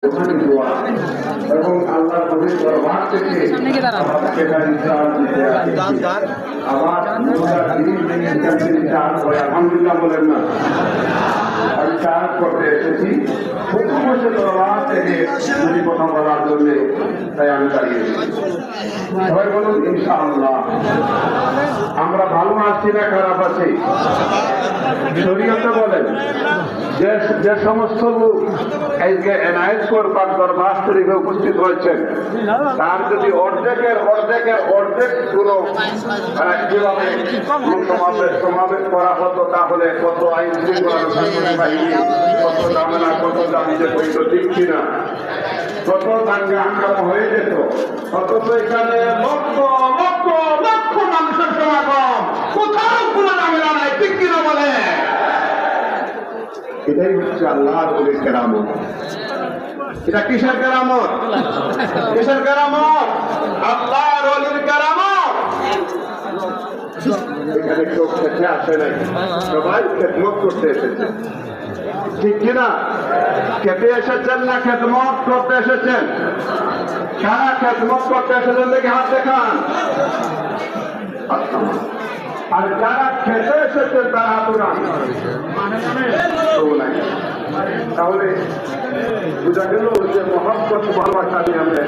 ওখানে দোয়া এবং আল্লাহর নবীর দরবার থেকে আমাদেরকে ইনসান দিতে আবার আলহামদুলিল্লাহ বলেন না। আমি কাজ করতে এসেছি বসে দরবার থেকে যদি কথা বলার জন্য, তাই আমি দাঁড়িয়েছি। সবাই বলুন ইনশাআল্লাহ। আমরা ভালো আছি না খারাপ আছি? শরীয়তে বলেন যে সমস্ত লোক আজকে এনায়েত করবার দরবার শরীফে উপস্থিত হয়েছেন, তার যদি অর্ধেক কোনো সমাবেশ করা হতো, তাহলে কত আইন শৃঙ্খলা বাহিনী, কত ঝামেলা, কত দাবিতে বৈধ ঠিক কিনা, কত দাঙ্গা হাঙ্গামা হয়ে যেত। অথচ এখানে লক্ষ লক্ষ লক্ষ মানুষের সমাগম, কোথাও কোনো ঝামেলা নাই, ঠিক কিনা বলে? এটাই হচ্ছে আল্লাহর ওলির কেরামত। এটা কিসের কেরামত? কিসের কেরামত? আল্লাহর ওলির কেরামত। এখানে কেউ খেতে আসে নাই, সবাই খেদমত করতে এসেছে, ঠিক কিনা? খেতে এসেছেন না খেদমত করতে এসেছেন? কারা খেদমত করতে এসেছেন দেখে হাত দেখান। আর যারা খেতে এসেছেন তারা হাত উঠান। তাহলে বোঝা গেল যে মহব্বত ভালোবাসা নিয়ে আমরা